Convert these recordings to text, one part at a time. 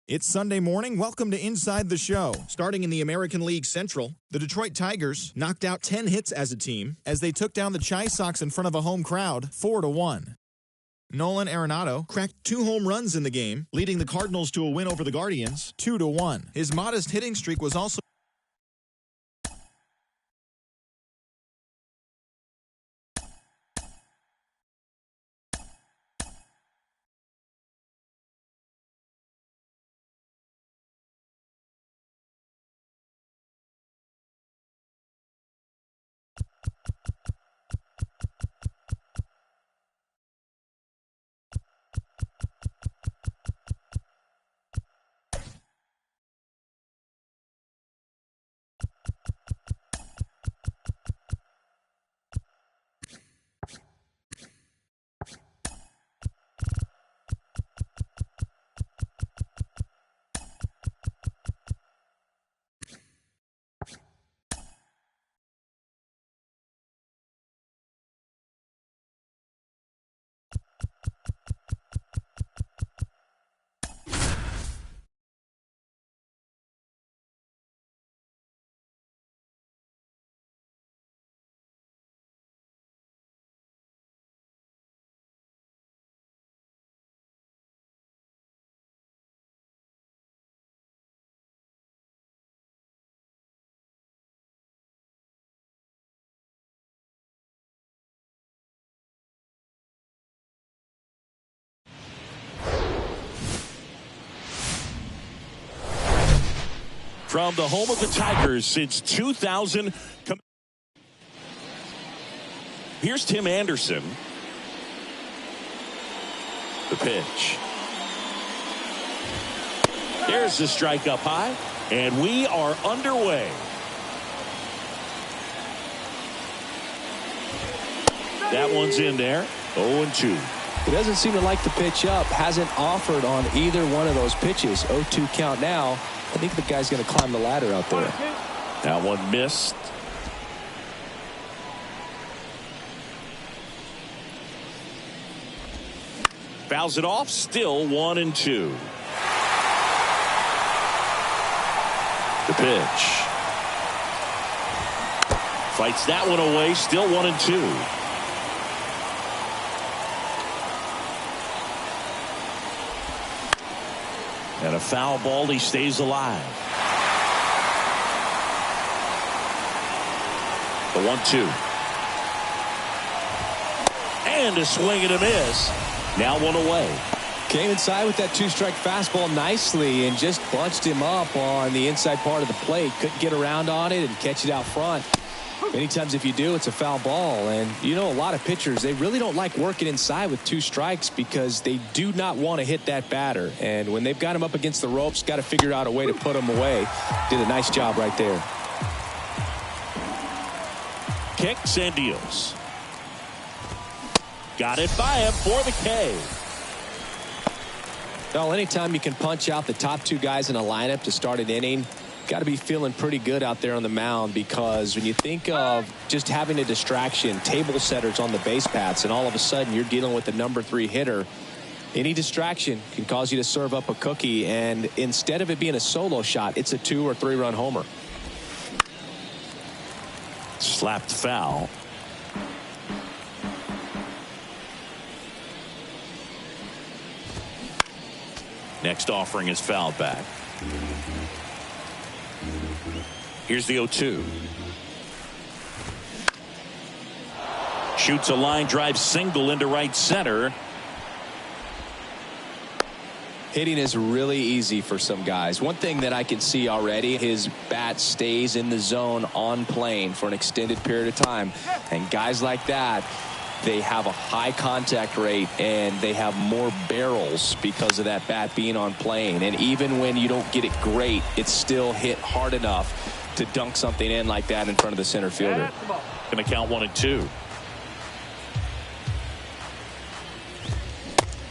It's Sunday morning. Welcome to Inside the Show. Starting in the American League Central, the Detroit Tigers knocked out 10 hits as a team as they took down the Chi Sox in front of a home crowd 4-1. Nolan Arenado cracked 2 home runs in the game, leading the Cardinals to a win over the Guardians 2-1. His modest hitting streak was also from the home of the Tigers since 2000. Here's Tim Anderson. The pitch. There's the strike up high, and we are underway. That one's in there. 0-2. He doesn't seem to like the pitch up. Hasn't offered on either one of those pitches. 0-2 count now. I think the guy's going to climb the ladder out there. That one missed. Fouls it off. Still 1-2. The pitch. Fights that one away. Still 1-2. And a foul ball. He stays alive. The 1-2. And a swing and a miss. Now one away. Came inside with that 2-strike fastball nicely and just bunched him up on the inside part of the plate. Couldn't get around on it and catch it out front. Many times if you do, it's a foul ball. And you know, a lot of pitchers, they really don't like working inside with 2 strikes because they do not want to hit that batter. And when they've got him up against the ropes, got to figure out a way to put him away. Did a nice job right there. Kicks and deals. Got it by him for the K. Well, anytime you can punch out the top 2 guys in a lineup to start an inning, got to be feeling pretty good out there on the mound, because when you think of just having a distraction, table setters on the base paths, and all of a sudden you're dealing with the number 3 hitter, any distraction can cause you to serve up a cookie, and instead of it being a solo shot, it's a 2 or 3 run homer. Slapped foul. Next offering is fouled back. Here's the 0-2. Shoots a line drive single into right center. Hitting is really easy for some guys. One thing that I can see already, his bat stays in the zone on plane for an extended period of time. And guys like that, they have a high contact rate and they have more barrels because of that bat being on plane. And even when you don't get it great, it's still hit hard enough to dunk something in like that in front of the center fielder. Going to count 1-2.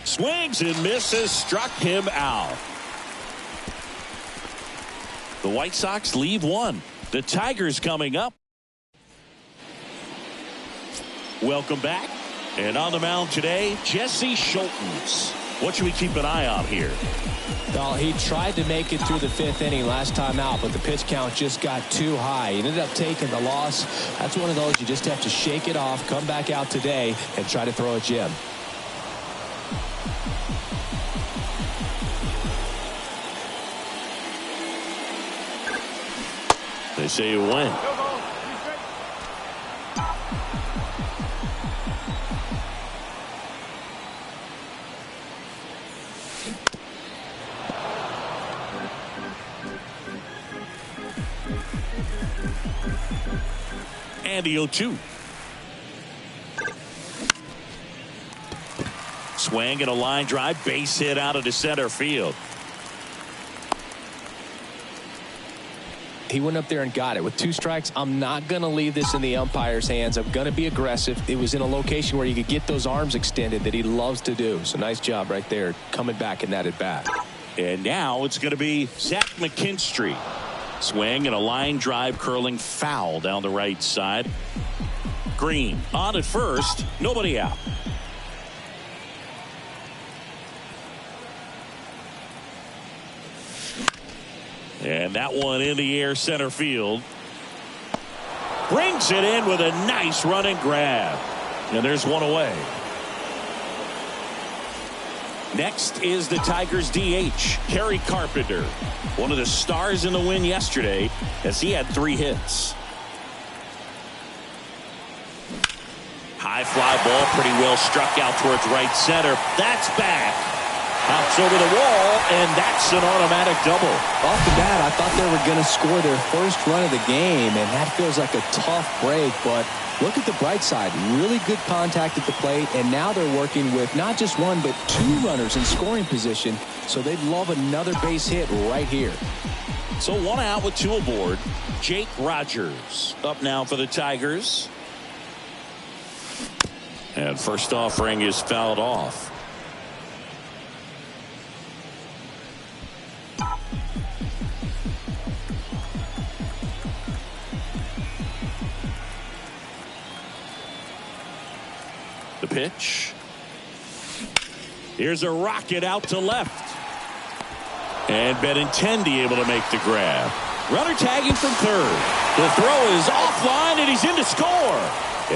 Swings and misses, struck him out. The White Sox leave 1. The Tigers coming up. Welcome back. And on the mound today, Jesse Schultens. What should we keep an eye on here? Well, he tried to make it through the 5th inning last time out, but the pitch count just got too high. He ended up taking the loss. That's one of those you just have to shake it off, come back out today, and try to throw a gem. They say you win. And the 0-2. Swing and a line drive, base hit out of the center field. He went up there and got it. With 2 strikes, I'm not going to leave this in the umpire's hands. I'm going to be aggressive. It was in a location where you could get those arms extended that he loves to do. So nice job right there, coming back in that at bat. And now it's going to be Zach McKinstry. Swing and a line drive curling foul down the right side. Green on at first, nobody out. And that one in the air center field. Brings it in with a nice run and grab. And there's one away. Next is the Tigers DH, Kerry Carpenter. One of the stars in the win yesterday as he had 3 hits. High fly ball, pretty well struck out towards right center. That's back. Hops over the wall, and that's an automatic double. Off the bat, I thought they were going to score their first run of the game, and that feels like a tough break, but look at the bright side. Really good contact at the plate, and now they're working with not just 1, but 2 runners in scoring position, so they'd love another base hit right here. So 1 out with 2 aboard. Jake Rogers up now for the Tigers. And first offering is fouled off. The pitch. Here's a rocket out to left. And Benintendi able to make the grab. Runner tagging from third. The throw is offline and he's in to score.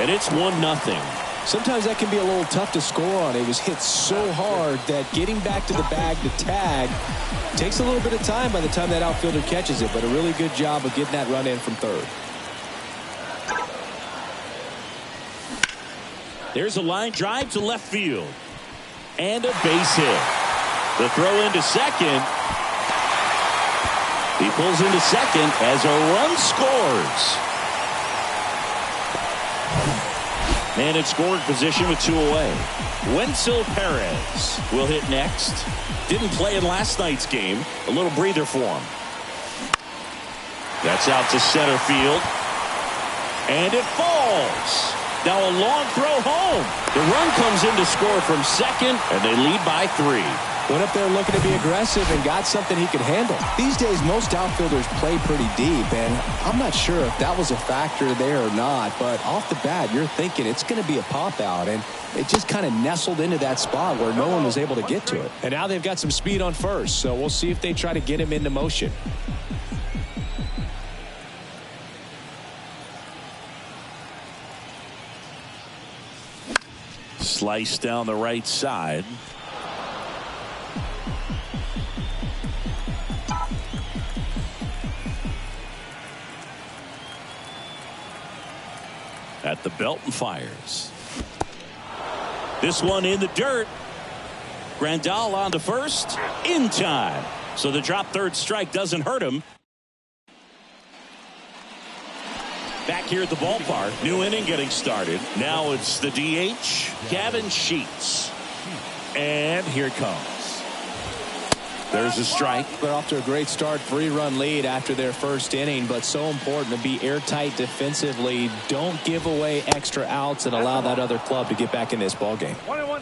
And it's 1-0. Sometimes that can be a little tough to score on. It was hit so hard that getting back to the bag to tag takes a little bit of time by the time that outfielder catches it, but a really good job of getting that run in from third. There's a line drive to left field. And a base hit. The throw into second. He pulls into second as a run scores. Man in scoring position with 2 away. Wenzel Perez will hit next. Didn't play in last night's game. A little breather for him. That's out to center field. And it falls. Now a long throw home. The run comes in to score from second, and they lead by 3. Went up there looking to be aggressive and got something he could handle. These days, most outfielders play pretty deep, and I'm not sure if that was a factor there or not, but off the bat, you're thinking it's going to be a pop-out, and it just kind of nestled into that spot where no one was able to get to it. And now they've got some speed on first, so we'll see if they try to get him into motion. Slice down the right side. At the belt and fires. This one in the dirt. Grandal on to first. In time. So the drop third strike doesn't hurt him. Back here at the ballpark. New inning getting started. Now it's the DH, Gavin Sheets. And here it comes. There's a strike. They're off to a great start, 3-run lead after their first inning, but so important to be airtight defensively. Don't give away extra outs and allow that other club to get back in this ball game. 1-1.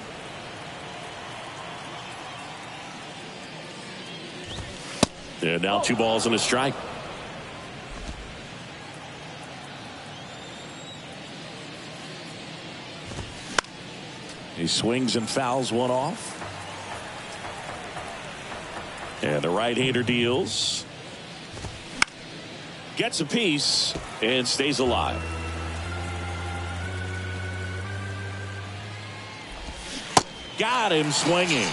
Yeah, now 2 balls and a strike. He swings and fouls one off. And the right-hander deals. Gets a piece and stays alive. Got him swinging.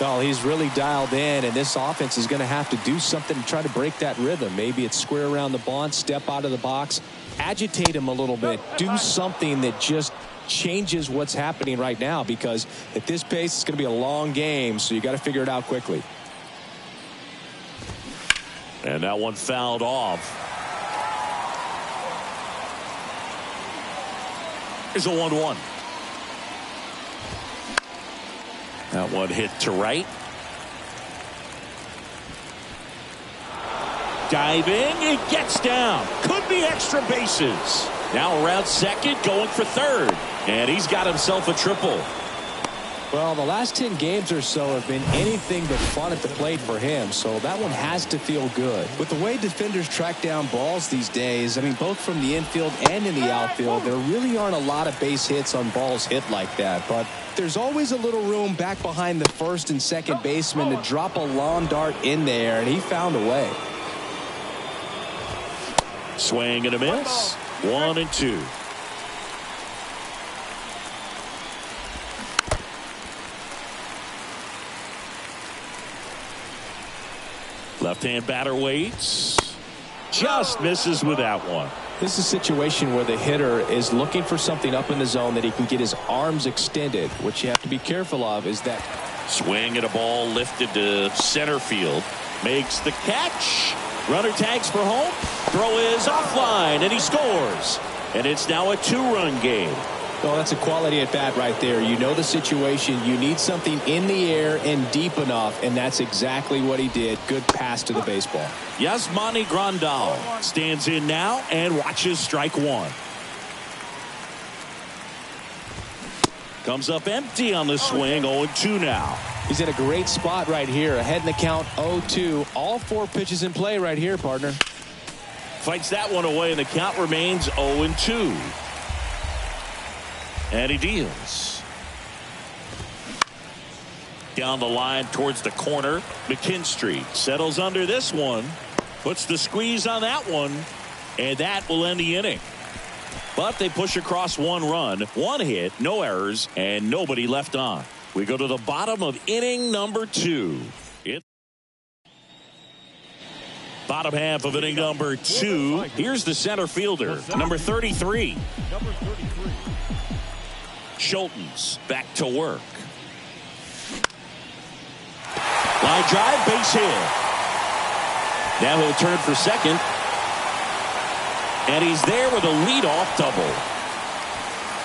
Well, he's really dialed in, and this offense is going to have to do something to try to break that rhythm. Maybe it's square around the bunt, step out of the box, agitate him a little bit, do something that just changes what's happening right now, because at this pace it's going to be a long game, so you got to figure it out quickly. And that one fouled off. Here's a 1-1. That one hit to right. Diving, it gets down. Could be extra bases. Now around second, going for third. And he's got himself a triple. Well, the last 10 games or so have been anything but fun at the plate for him, so that one has to feel good. With the way defenders track down balls these days, I mean, both from the infield and in the outfield, there really aren't a lot of base hits on balls hit like that, but there's always a little room back behind the first and second baseman to drop a long dart in there, and he found a way. Swing and a miss. 1-2. Left-hand batter waits. Just misses with that one. This is a situation where the hitter is looking for something up in the zone that he can get his arms extended. What you have to be careful of is that swing at a ball lifted to center field. Makes the catch. Runner tags for home. Throw is offline, and he scores. And it's now a 2-run game. Well, that's a quality at bat right there. You know the situation. You need something in the air and deep enough, and that's exactly what he did. Good pass to the baseball. Yasmani Grandal stands in now and watches strike one. Comes up empty on the swing. 0-2 now. He's in a great spot right here. Ahead in the count, 0-2. All 4 pitches in play right here, partner. Fights that one away, and the count remains 0-2. And he deals. Down the line towards the corner. McKinstry settles under this one. Puts the squeeze on that one. And that will end the inning. But they push across 1 run, 1 hit, no errors, and nobody left on. We go to the bottom of inning number 2. Bottom half of inning number 2. Here's the center fielder, number 33. Schultens back to work. Line drive, base hit. Now he'll turn for second. And he's there with a leadoff double.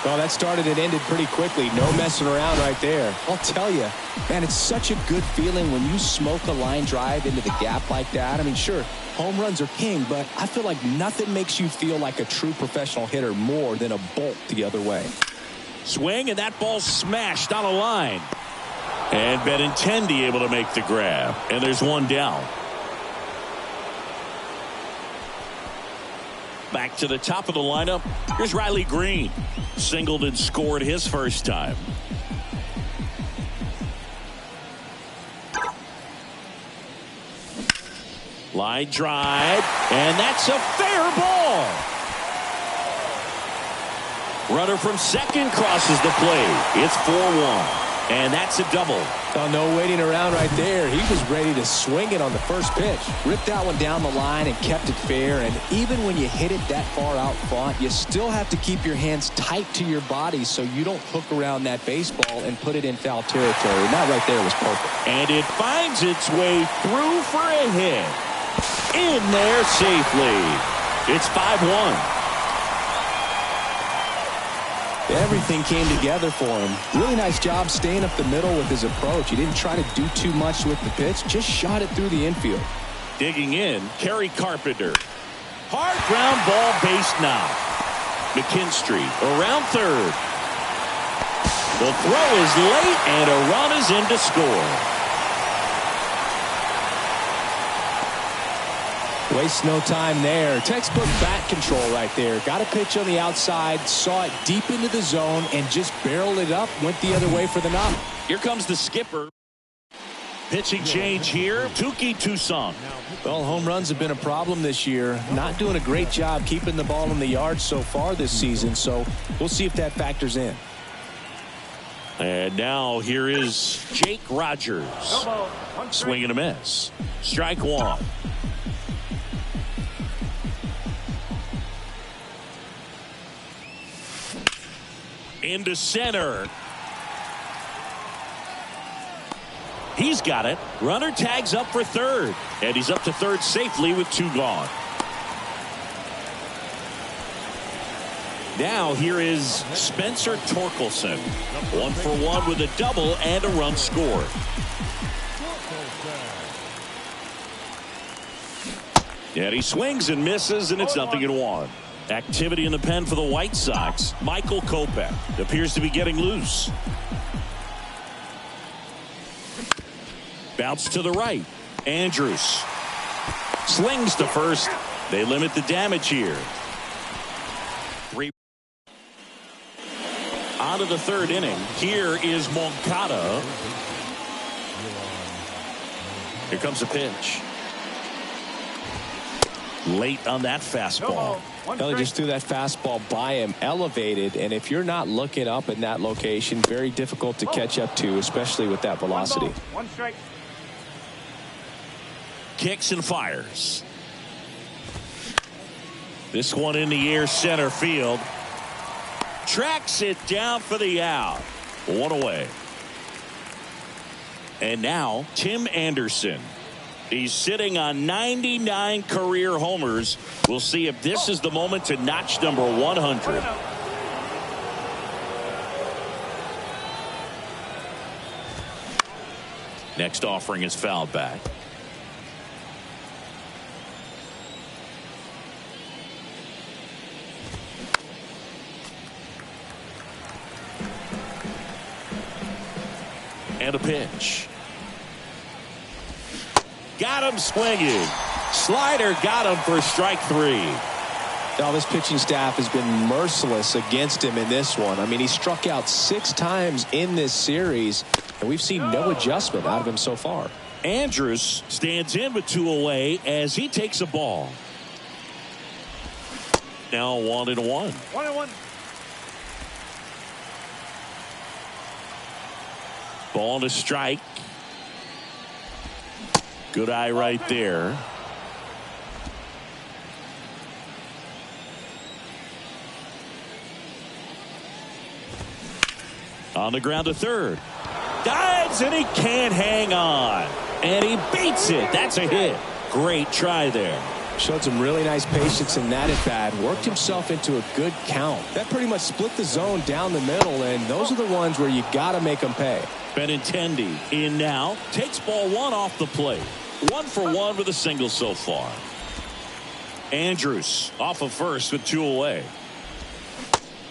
Well, that started and ended pretty quickly. No messing around right there. I'll tell you, man, it's such a good feeling when you smoke a line drive into the gap like that. I mean, sure, home runs are king, but I feel like nothing makes you feel like a true professional hitter more than a bolt the other way. Swing, and that ball smashed on a line. And Benintendi able to make the grab. And there's one down. Back to the top of the lineup. Here's Riley Green. Singled and scored his first time. Line drive. And that's a fair ball. Runner from second crosses the plate. It's 4-1. And that's a double. Oh, no waiting around right there. He was ready to swing it on the first pitch. Ripped that one down the line and kept it fair. And even when you hit it that far out front, you still have to keep your hands tight to your body so you don't hook around that baseball and put it in foul territory. And that right there was perfect. And it finds its way through for a hit. In there safely. It's 5-1. Everything came together for him. Really nice job staying up the middle with his approach. He didn't try to do too much with the pitch, just shot it through the infield. Digging in, Kerry Carpenter. Hard ground ball, base knock. McKinstry around third. The throw is late, and a run is in to score. Waste no time there. Textbook bat control right there. Got a pitch on the outside, saw it deep into the zone, and just barreled it up. Went the other way for the knock. Here comes the skipper. Pitching change here. Touki Toussaint. Well, home runs have been a problem this year. Not doing a great job keeping the ball in the yard so far this season, so we'll see if that factors in. And now here is Jake Rogers. Swing and a miss. Strike one. Into center. He's got it. Runner tags up for third. And he's up to third safely with two gone. Now here is Spencer Torkelson. 1-for-1 with a double and a run scored. And he swings and misses, and it's 0-1. Activity in the pen for the White Sox. Michael Kopech appears to be getting loose. Bounce to the right. Andrews slings to first. They limit the damage here. On to the third inning. Here is Moncada. Here comes a pitch. Late on that fastball. Well, he just threw that fastball by him, elevated, and if you're not looking up in that location, very difficult to catch up to, especially with that velocity. One strike. Kicks and fires. This one in the air, center field. Tracks it down for the out. One away. And now Tim Anderson. He's sitting on 99 career homers. We'll see if this is the moment to notch number 100. Next offering is fouled back. And a pitch. Got him swinging. Slider got him for strike three. Now this pitching staff has been merciless against him in this one. I mean, he struck out 6 times in this series, and we've seen no adjustment out of him so far. Andrews stands in with 2 away as he takes a ball. Now 1-1. 1-1. Ball to strike. Good eye right there. On the ground to third. Dives and he can't hang on. And he beats it. That's a hit. Great try there. Showed some really nice patience in that at bat. Worked himself into a good count. That pretty much split the zone down the middle, and those are the ones where you got to make them pay. Benintendi in now. Takes ball 1 off the plate. 1-for-1 with a single so far. Andrews off of first with 2 away.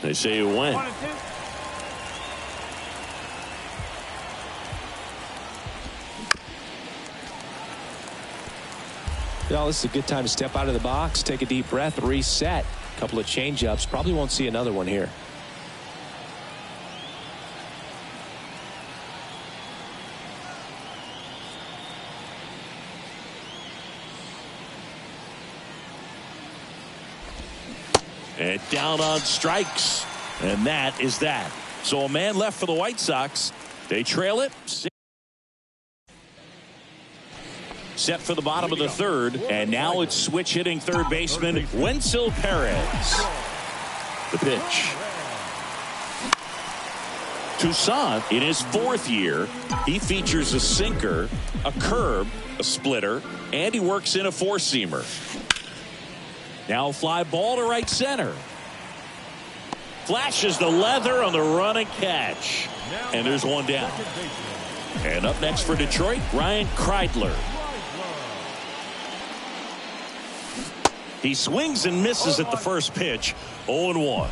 They say you win. 1-2. Well, this is a good time to step out of the box, take a deep breath, reset. A couple of change-ups. Probably won't see another one here. And down on strikes. And that is that. So a man left for the White Sox. They trail it. Set for the bottom of the third. And now it's switch hitting third baseman Wenzel Perez. The pitch. Toussaint in his 4th year. He features a sinker, a curve, a splitter, and he works in a 4-seamer. Now a fly ball to right center. Flashes the leather on the run and catch. And there's one down. And up next for Detroit, Ryan Kreidler. He swings and misses at the first pitch. 0-1.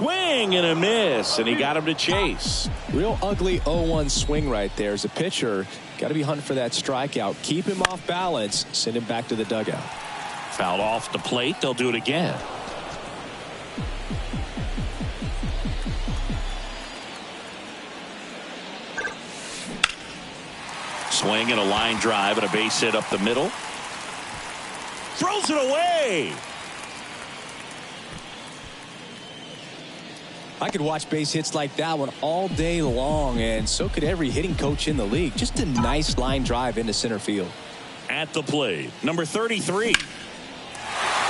Swing and a miss, and he got him to chase. Real ugly 0-1 swing right there. As a pitcher, got to be hunting for that strikeout. Keep him off balance. Send him back to the dugout. Fouled off the plate. They'll do it again. Swing and a line drive and a base hit up the middle. Throws it away. I could watch base hits like that one all day long, and so could every hitting coach in the league. Just a nice line drive into center field. At the plate, number 33.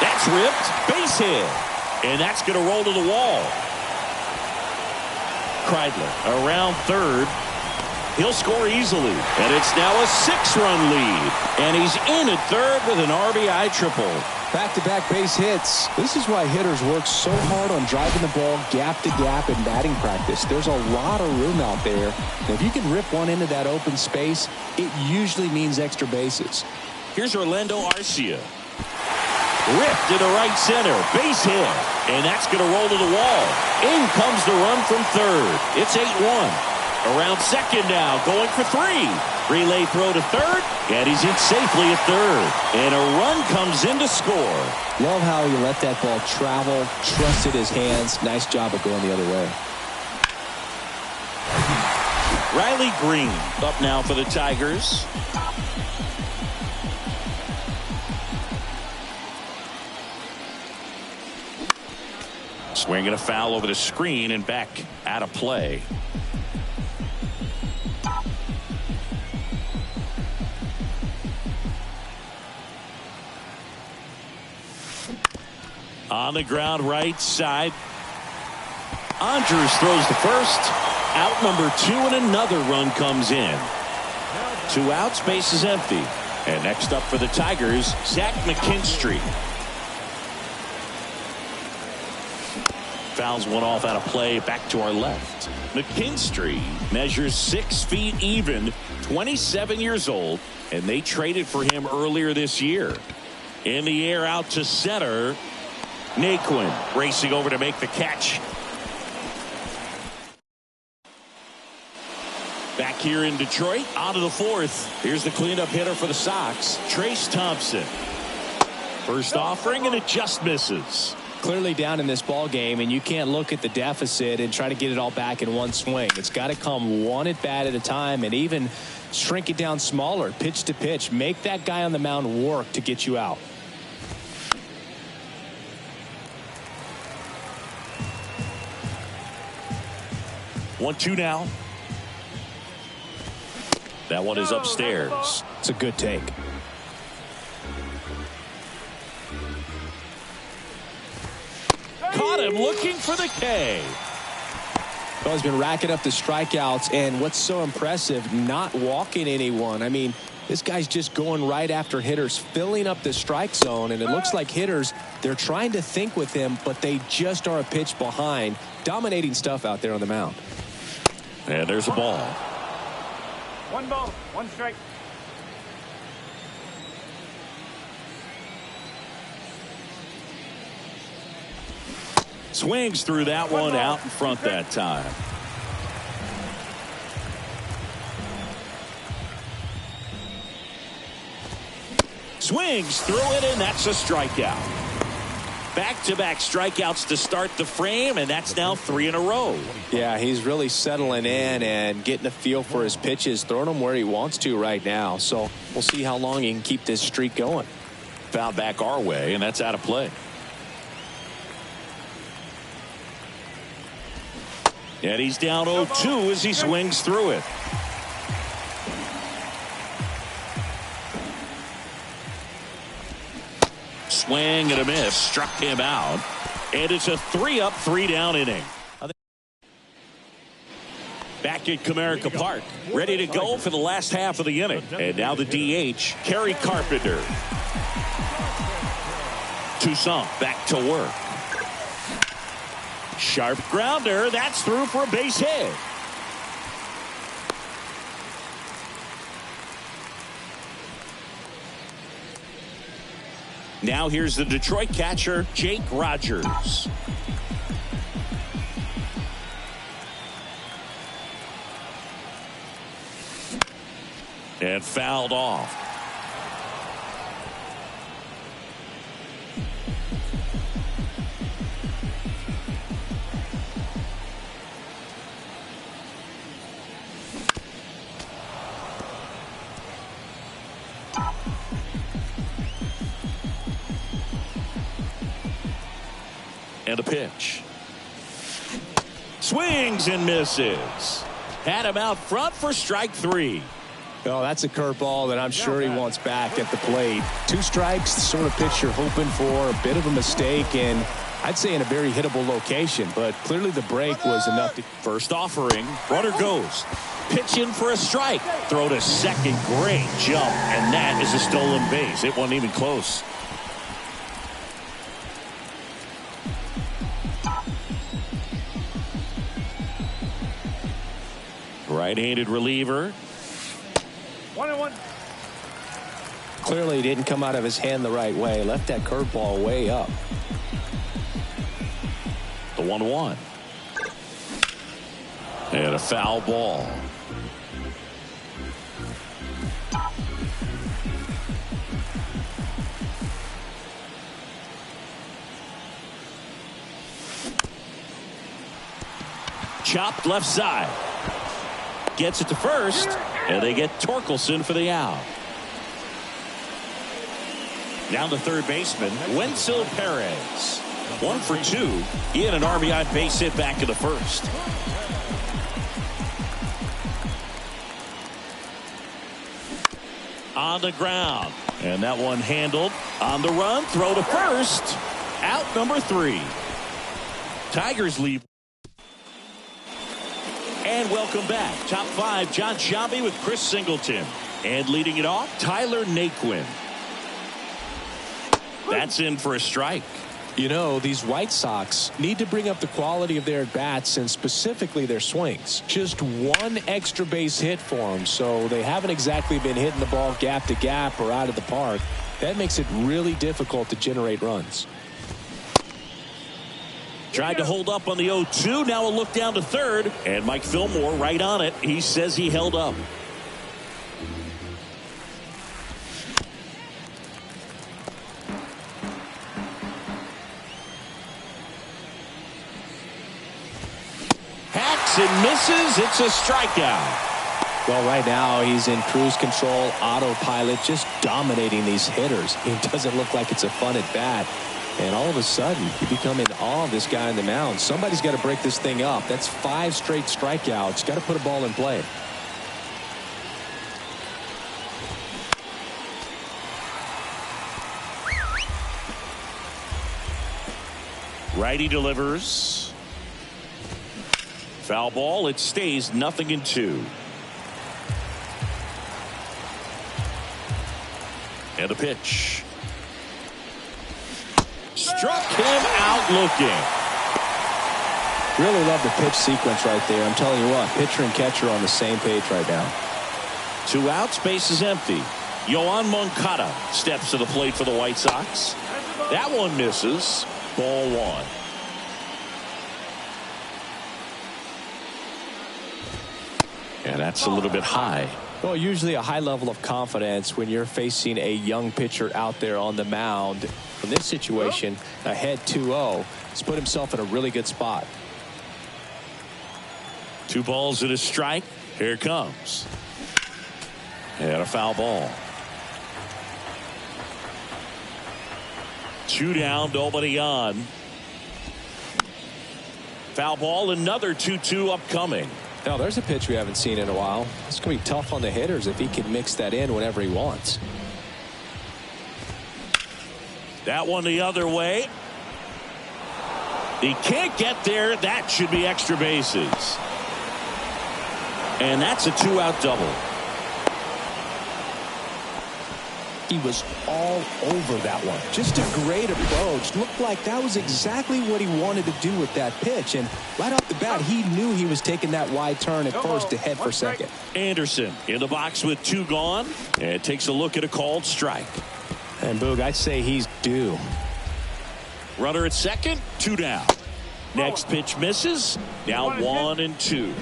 That's ripped. Base hit. And that's going to roll to the wall. Kreidler around third. He'll score easily. And it's now a 6-run lead. And he's in at third with an RBI triple. Back-to-back base hits. This is why hitters work so hard on driving the ball gap to gap in batting practice. There's a lot of room out there. And if you can rip one into that open space, it usually means extra bases. Here's Orlando Arcia. Ripped into right center. Base hit. And that's going to roll to the wall. In comes the run from third. It's 8-1. Around second now, going for 3. Relay throw to third, and he's in safely at third. And a run comes in to score. Love how he let that ball travel, trusted his hands. Nice job of going the other way. Riley Green up now for the Tigers. Swinging a foul over the screen and back out of play. On the ground right side. Andrews throws the first. Out number 2, and another run comes in. 2 outs, base is empty. And next up for the Tigers, Zach McKinstry. Fouls one off out of play, back to our left. McKinstry measures 6 feet even, 27 years old, and they traded for him earlier this year. In the air out to center. Naquin racing over to make the catch. Back here in Detroit, on to the 4th. Here's the cleanup hitter for the Sox, Trace Thompson. First offering, and it just misses. Clearly down in this ball game, and you can't look at the deficit and try to get it all back in one swing. It's got to come one at bat at a time, and even shrink it down smaller, pitch to pitch. Make that guy on the mound work to get you out. One, 2 now. That one is upstairs. It's a good take. Caught him looking for the K. Well, he's been racking up the strikeouts, and what's so impressive, not walking anyone. I mean, this guy's just going right after hitters, filling up the strike zone, and it looks like hitters, they're trying to think with him, but they just are a pitch behind. Dominating stuff out there on the mound. And there's a ball. 1 ball, 1 strike. Swings through that one, out in front that time. Swings through it, and that's a strikeout. Back-to-back strikeouts to start the frame, and that's now 3 in a row. Yeah, he's really settling in and getting a feel for his pitches, throwing them where he wants to right now. So we'll see how long he can keep this streak going. Foul back our way, and that's out of play. And he's down 0-2 as he swings through it. Swing and a miss, struck him out, and it's a 3-up, 3-down inning. Back at Comerica Park, ready to go for the last half of the inning. And now the DH, Kerry Carpenter. Toussaint back to work. Sharp grounder, that's through for a base hit. Now here's the Detroit catcher, Jake Rogers. And fouled off. And a pitch. Swings and misses. Had him out front for strike 3. Oh, that's a curveball that I'm sure he wants back at the plate. 2 strikes, the sort of pitch you're hoping for. A bit of a mistake, and I'd say in a very hittable location, but clearly the break was enough to... First offering, runner goes. Pitch in for a strike. Throw to second, great jump, and that is a stolen base. It wasn't even close. Right-handed reliever. 1-1. Clearly he didn't come out of his hand the right way. Left that curveball way up. The 1-1. And a foul ball. Chopped left side. Gets it to first, and they get Torkelson for the out. Down to third baseman, Wenzel Perez. 1 for 2. He had an RBI base hit back in the first. On the ground, and that one handled. On the run, throw to first. Out number 3. Tigers lead. And welcome back. Top 5, John Sciambi with Chris Singleton. And leading it off, Tyler Naquin. That's in for a strike. You know, these White Sox need to bring up the quality of their at-bats and specifically their swings. Just 1 extra base hit for them, so they haven't exactly been hitting the ball gap to gap or out of the park. That makes it really difficult to generate runs. Tried to hold up on the 0-2. Now a look down to third. And Mike Fillmore right on it. He says he held up. Hacks and misses. It's a strikeout. Well, right now he's in cruise control, autopilot, just dominating these hitters. It doesn't look like it's a fun at bat. And all of a sudden, you become in awe of this guy on the mound. Somebody's got to break this thing up. That's 5 straight strikeouts. Got to put a ball in play. Righty delivers. Foul ball. It stays 0-2. And a pitch. Struck him out looking. Really love the pitch sequence right there. I'm telling you what, pitcher and catcher are on the same page right now. 2 outs, base is empty. Yoan Moncada steps to the plate for the White Sox. That one misses. Ball 1. And that's a little bit high. Well, usually a high level of confidence when you're facing a young pitcher out there on the mound. In this situation, ahead 2-0, he's put himself in a really good spot. 2 balls and a strike. Here it comes. And a foul ball. 2 down, nobody on. Foul ball, another 2-2 upcoming. Now, there's a pitch we haven't seen in a while. It's going to be tough on the hitters if he can mix that in whenever he wants. That one the other way. He can't get there. That should be extra bases. And that's a 2-out double. He was all over that one. Just a great approach. Looked like that was exactly what he wanted to do with that pitch. And right off the bat, he knew he was taking that wide turn at first to head for second. Anderson in the box with 2 gone. And takes a look at a called strike. And Boog, I'd say he's due. Runner at second, 2 down. Next pitch misses. Now 1-2.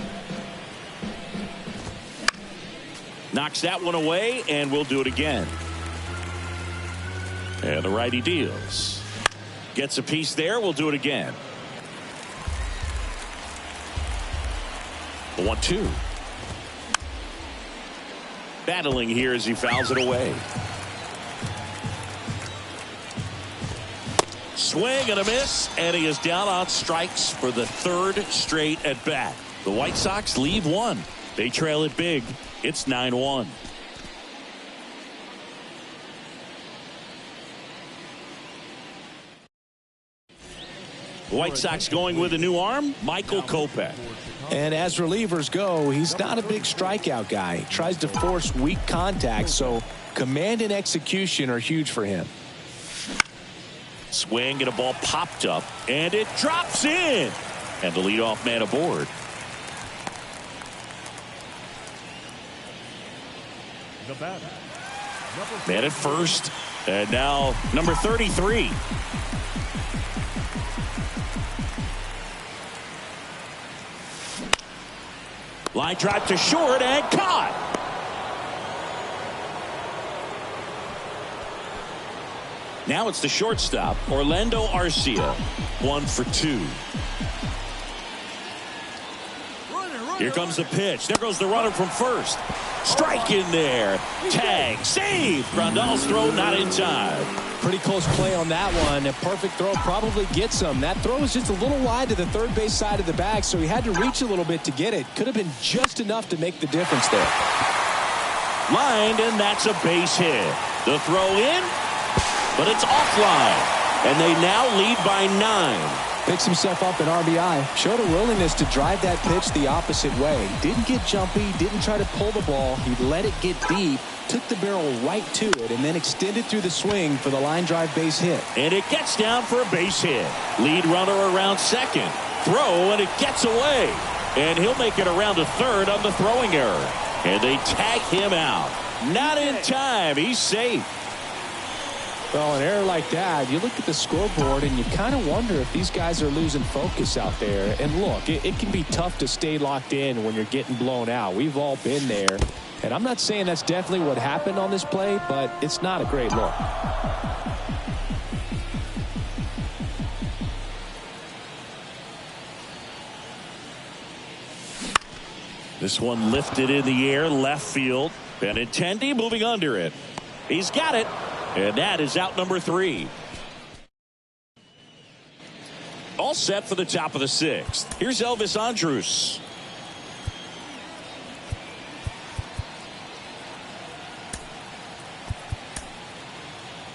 Knocks that one away, and we'll do it again. And the righty deals. Gets a piece there. We'll do it again. The 1-2. Battling here as he fouls it away. Swing and a miss, and he is down on strikes for the third straight at bat. The White Sox leave one. They trail it big. It's 9-1. The White Sox going with a new arm, Michael Kopech. And as relievers go, he's not a big strikeout guy. He tries to force weak contact, so command and execution are huge for him. Swing and a ball popped up, and it drops in. And the leadoff man aboard. The batter. Man at first, and now number 33. Line drive to short and caught. Now it's the shortstop, Orlando Arcia. 1 for 2. Here comes the pitch. There goes the runner from first. Strike in there. Tag. Save. Grandal's throw not in time. Pretty close play on that one. A perfect throw probably gets him. That throw was just a little wide to the third base side of the bag, so he had to reach a little bit to get it. Could have been just enough to make the difference there. Lined, and that's a base hit. The throw in, but it's offline. And they now lead by 9. Picks himself up an RBI. Showed a willingness to drive that pitch the opposite way. Didn't get jumpy, didn't try to pull the ball. He let it get deep, took the barrel right to it, and then extended through the swing for the line drive base hit. And it gets down for a base hit. Lead runner around second. Throw, and it gets away. And he'll make it around to third on the throwing error. And they tag him out. Not in time. He's safe. Well, an error like that, you look at the scoreboard and you kind of wonder if these guys are losing focus out there. And look, it can be tough to stay locked in when you're getting blown out. We've all been there. And I'm not saying that's definitely what happened on this play, but it's not a great look. This one lifted in the air, left field. Benintendi moving under it. He's got it. And that is out number 3. All set for the top of the 6th. Here's Elvis Andrus.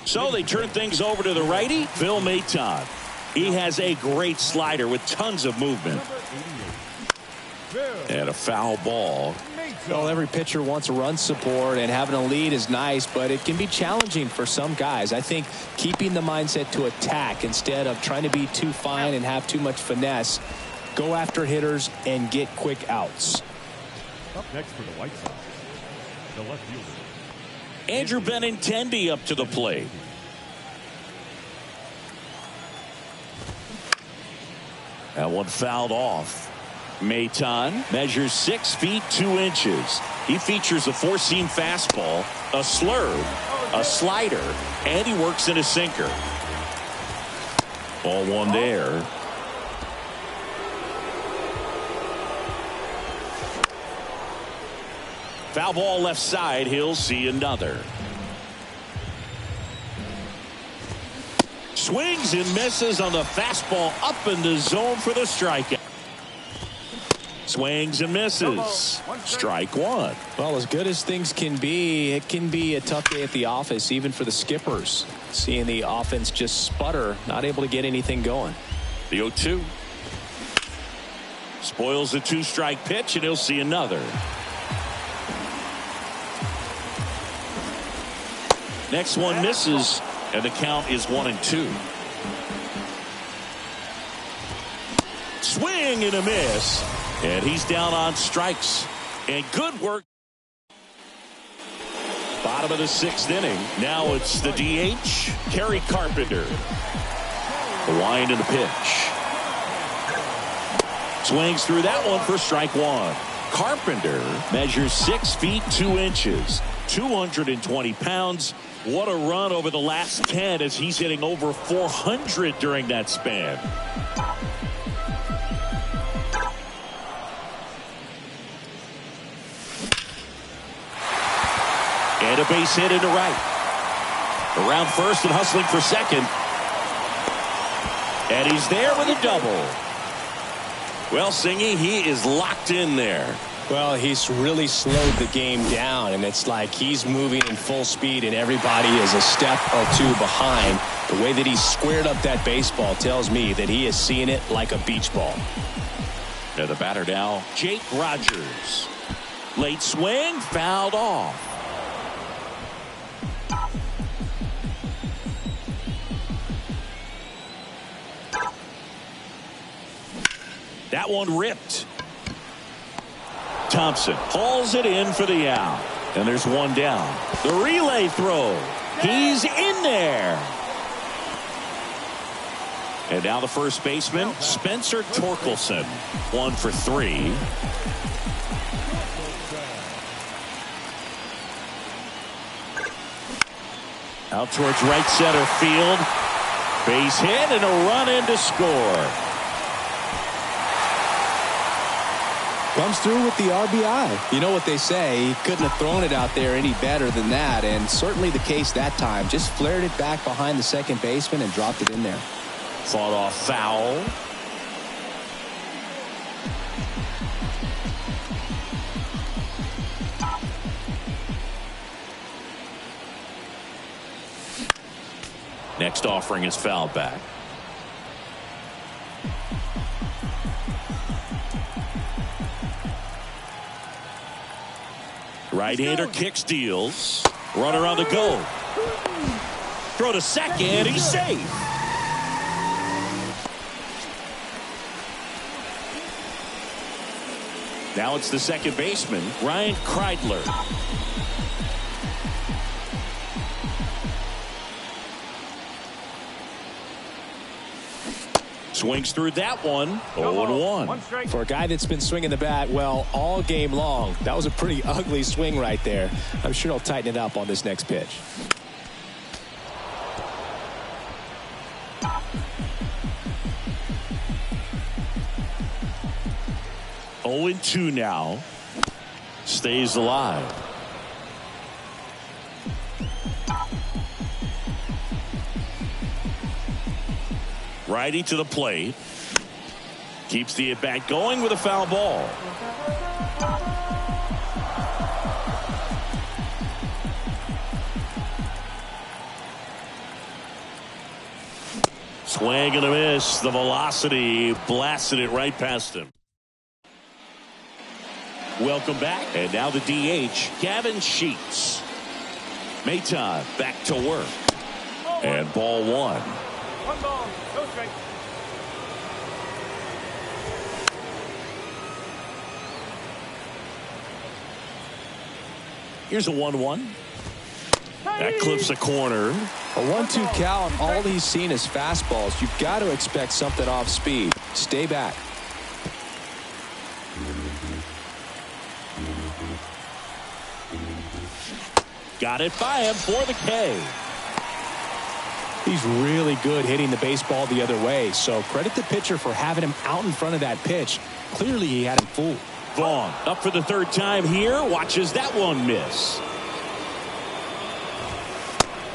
So they turn things over to the righty, Phil Maton. He has a great slider with tons of movement. And a foul ball. Well, every pitcher wants run support, and having a lead is nice, but it can be challenging for some guys. I think keeping the mindset to attack instead of trying to be too fine and have too much finesse, go after hitters and get quick outs. Up next for the White Sox, the left fielder, Andrew Benintendi up to the plate. That one fouled off. Maton measures 6 feet 2 inches. He features a four-seam fastball, a slurve, a slider, and he works in a sinker. Ball one there. Foul ball left side. He'll see another. Swings and misses on the fastball up in the zone for the strikeout. Swings and misses. Strike one. Well, as good as things can be, it can be a tough day at the office, even for the skippers. Seeing the offense just sputter, not able to get anything going. The 0-2. Spoils a 2-strike pitch, and he'll see another. Next one misses, and the count is 1-2. Swing and a miss. And he's down on strikes. And good work. Bottom of the 6th inning. Now it's the DH, Kerry Carpenter. The wind and the pitch. Swings through that one for strike one. Carpenter measures 6 feet 2 inches, 220 pounds. What a run over the last 10 as he's hitting over 400 during that span. And a base hit into right. Around first and hustling for second. And he's there with a double. Well, Singy, he is locked in there. Well, he's really slowed the game down, and it's like he's moving in full speed, and everybody is a step or two behind. The way that he squared up that baseball tells me that he is seeing it like a beach ball. And the batter now, Jake Rogers. Late swing, fouled off. That one ripped. Thompson hauls it in for the out. And there's one down. The relay throw. He's in there. And now the first baseman, Spencer Torkelson. 1 for 3. Out towards right center field. Base hit and a run in to score. Comes through with the RBI. You know what they say, he couldn't have thrown it out there any better than that, and certainly the case that time. Just flared it back behind the second baseman and dropped it in there. Fought off foul. Next offering is fouled back. Right-hander kick steals. Runner on the go. Throw to second. He's safe. Now it's the second baseman, Ryan Kreidler. Swings through that one. 0-1. For a guy that's been swinging the bat, well, all game long, that was a pretty ugly swing right there. I'm sure he'll tighten it up on this next pitch. Oh and 2 now. Stays alive. Righty to the plate. Keeps the at-bat going with a foul ball. Swing and a miss. The velocity blasted it right past him. Welcome back. And now the DH, Gavin Sheets. Maton back to work. And ball 1. 1 ball, no strike. Here's a 1-1. That clips a corner. A 1-2 count. All he's seen is fastballs. You've got to expect something off speed. Stay back. Got it by him for the K. He's really good hitting the baseball the other way, so credit the pitcher for having him out in front of that pitch. Clearly he had him fooled. Vaughn up for the third time here. Watches that one miss.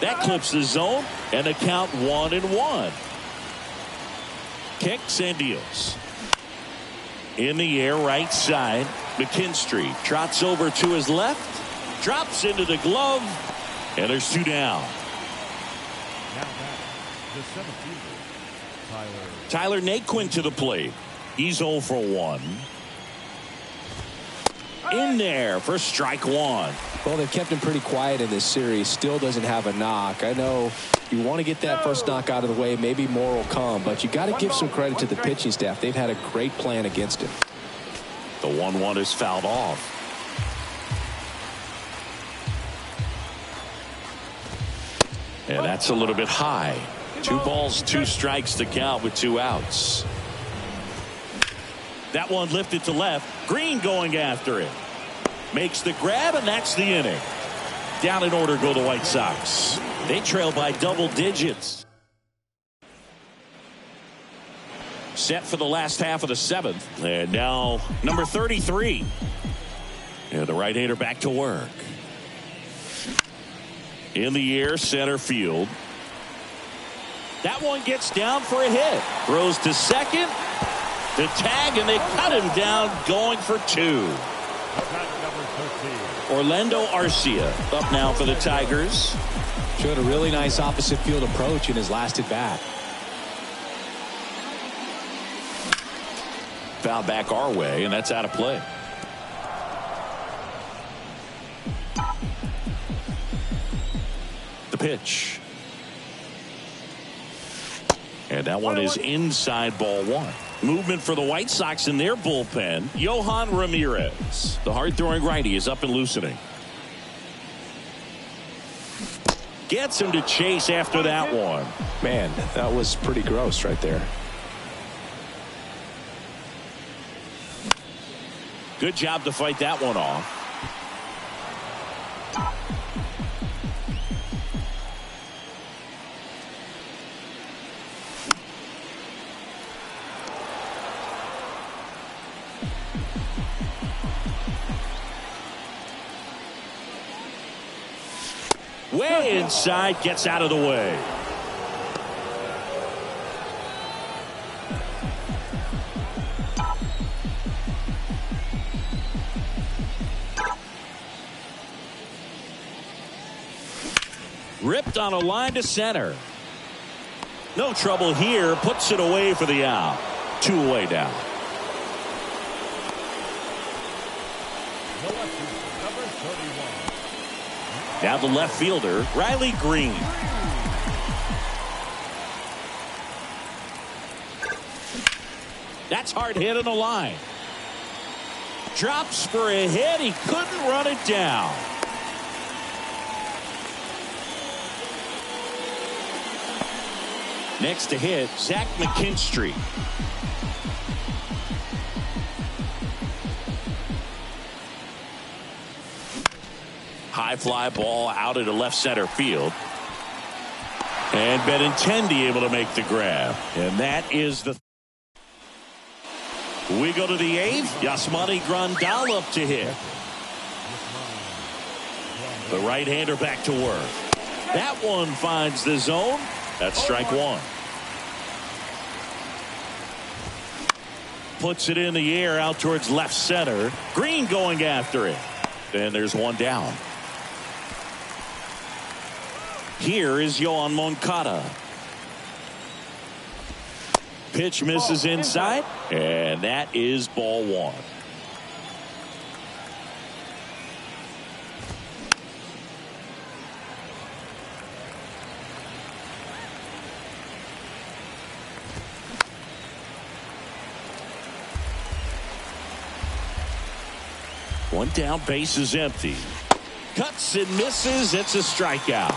That clips the zone and the count 1-1. Kicks and deals. In the air, right side. McKinstry trots over to his left. Drops into the glove. And there's 2 down. Now back, the 7th fielder, Tyler Naquin to the plate. He's 0 for 1. In there for strike 1. Well, they've kept him pretty quiet in this series. Still doesn't have a knock. I know you want to get that first knock out of the way. Maybe more will come, but you got to give some credit to the pitching staff. They've had a great plan against him. The 1-1 is fouled off. And that's a little bit high. 2 balls, 2 strikes to count with 2 outs. That one lifted to left. Green going after it. Makes the grab, and that's the inning. Down in order go the White Sox. They trail by double digits. Set for the last half of the seventh. And now number 33. And the right-hander back to work. In the air, center field. That one gets down for a hit. Throws to second. The tag, and they cut him down going for two. Orlando Arcia up now for the Tigers. Showed a really nice opposite field approach in his last at bat. Foul back our way, and that's out of play. The pitch. And that one is inside, ball one. Movement for the White Sox in their bullpen. Yohan Ramirez. The hard-throwing righty is up and loosening. Gets him to chase after that one. Man, that was pretty gross right there. Good job to fight that one off. Way inside, gets out of the way. Ripped on a line to center. No trouble here. Puts it away for the out. 2 away now. Now the left fielder, Riley Green. That's hard hit on the line. Drops for a hit. He couldn't run it down. Next to hit, Zach McKinstry. High fly ball out into left center field. And Benintendi able to make the grab. And that is the... We go to the eighth. Yasmani Grandal up to hit. The right-hander back to work. That one finds the zone. That's strike one. Puts it in the air out towards left center. Green going after it. And there's one down. Here is Yohan Moncada. Pitch misses inside, and that is ball one. One down, base is empty. Cuts and misses. It's a strikeout.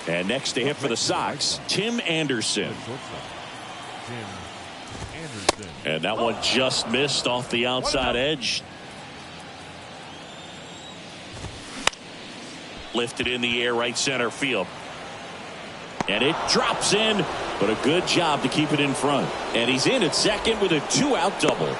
And next to hit for the Sox, Tim Anderson. And that one just missed off the outside edge. Lifted in the air, right center field. And it drops in, but a good job to keep it in front. And he's in at second with a 2-out double.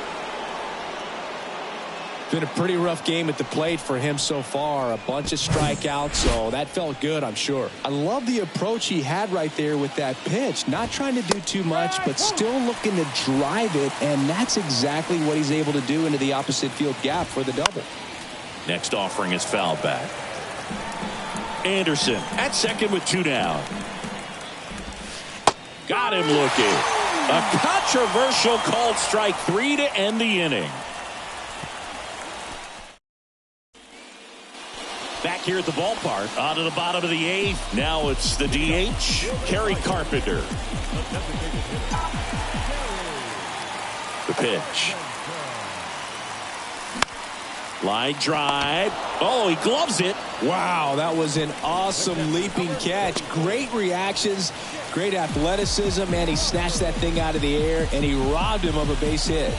Been a pretty rough game at the plate for him so far. A bunch of strikeouts, so that felt good, I'm sure. I love the approach he had right there with that pitch. Not trying to do too much, but still looking to drive it, and that's exactly what he's able to do into the opposite field gap for the double. Next offering is foul back. Anderson at second with 2 down. Got him looking. A controversial called strike 3 to end the inning. Back here at the ballpark, on to the bottom of the eighth. Now it's the DH, Kerry Carpenter. The pitch. Line drive. Oh, he gloves it. Wow, that was an awesome leaping catch. Great reactions. Great athleticism, man. He snatched that thing out of the air, and he robbed him of a base hit.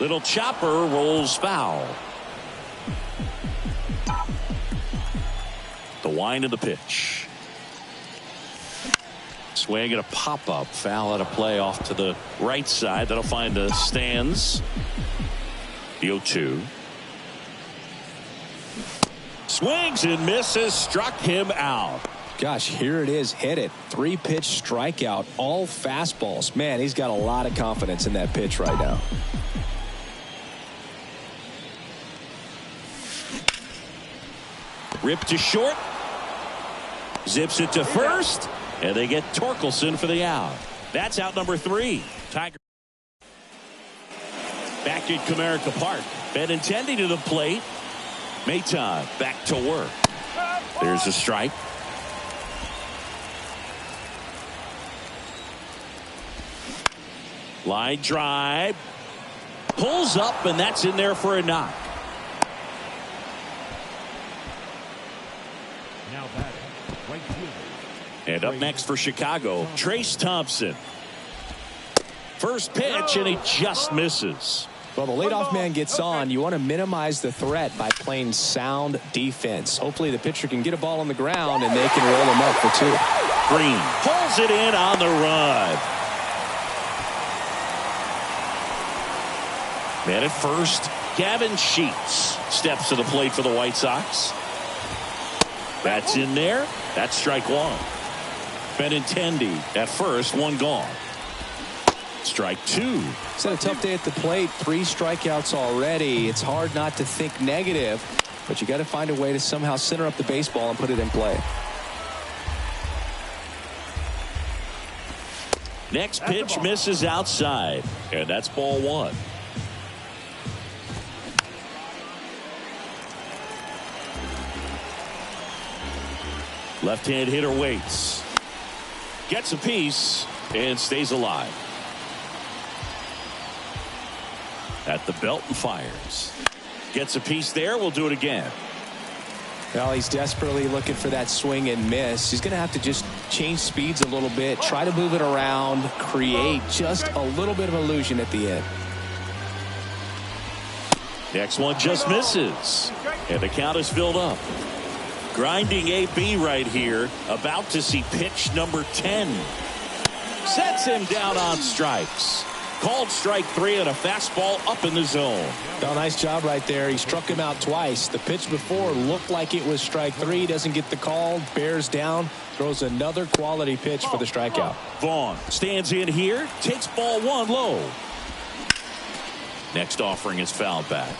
Little chopper rolls foul. The wind of the pitch. Swing and a pop-up. Foul out of play off to the right side. That'll find the stands. The 0-2. Swings and misses. Struck him out. Gosh, here it is. Hit it. 3-pitch strikeout. All fastballs. Man, he's got a lot of confidence in that pitch right now. Ripped to short. Zips it to first. And they get Torkelson for the out. That's out number 3. Tiger back at Comerica Park. Benintendi to the plate. Maton back to work. There's a strike. Line drive. Pulls up, and that's in there for a knock. Now batting, right fielder. And up next for Chicago, Trace Thompson. First pitch, and he just misses. Well, the leadoff man gets on. You want to minimize the threat by playing sound defense. Hopefully the pitcher can get a ball on the ground, and they can roll him up for 2. Green pulls it in on the run. Man at first, Gavin Sheets steps to the plate for the White Sox. That's in there. That's strike 1. Benintendi at first, 1 gone. Strike 2. It's had a tough day at the plate. 3 strikeouts already. It's hard not to think negative, but you got to find a way to somehow center up the baseball and put it in play. Next pitch misses outside, and that's ball 1. Left-hand hitter waits. Gets a piece and stays alive. At the belt and fires. Gets a piece there. We'll do it again. Well, he's desperately looking for that swing and miss. He's going to have to just change speeds a little bit, try to move it around, create just a little bit of illusion at the end. Next one just misses. And the count is filled up. Grinding AB right here. About to see pitch number 10. Sets him down on strikes. Called strike 3 and a fastball up in the zone. Well, nice job right there. He struck him out twice. The pitch before looked like it was strike 3. Doesn't get the call. Bears down. Throws another quality pitch for the strikeout. Vaughn stands in here. Takes ball 1 low. Next offering is fouled back.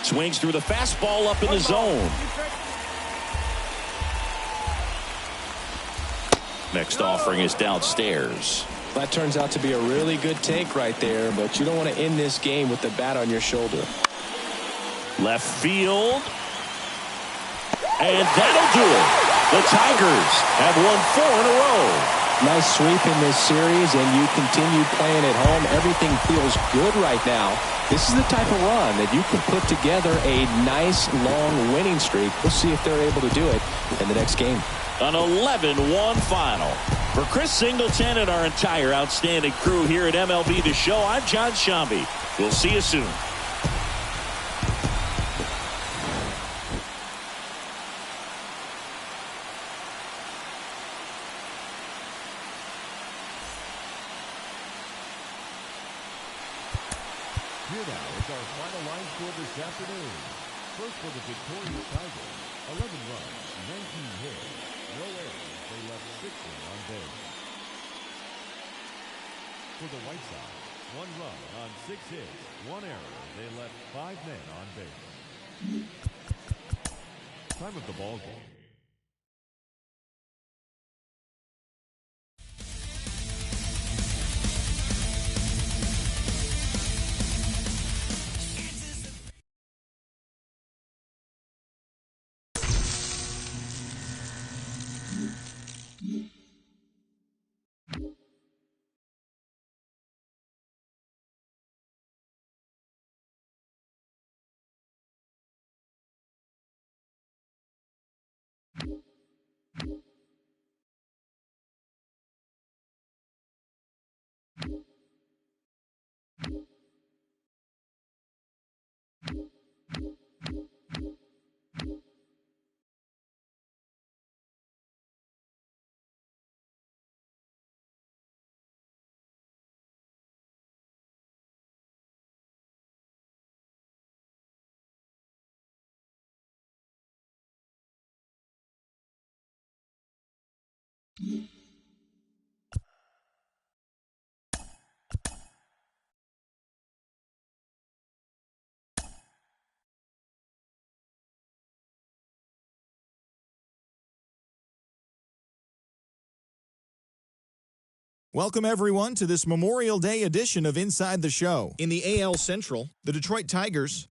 Swings through the fastball up in the zone. Next offering is downstairs. That turns out to be a really good take right there, but you don't want to end this game with the bat on your shoulder. Left field. And that'll do it. The Tigers have won 4 in a row. Nice sweep in this series, and you continue playing at home. Everything feels good right now. This is the type of run that you can put together a nice, long winning streak. We'll see if they're able to do it in the next game. An 11-1 final. For Chris Singleton and our entire outstanding crew here at MLB The Show, I'm John Shambi. We'll see you soon. Here now is our final line score this afternoon. First for the victorious Tigers, 11 runs, 19 hits, no errors. They left 6 men on base. For the White Sox, 1 run on 6 hits, 1 error. They left 5 men on base. Time of the ball game. Welcome, everyone, to this Memorial Day edition of Inside the Show. In the AL Central, the Detroit Tigers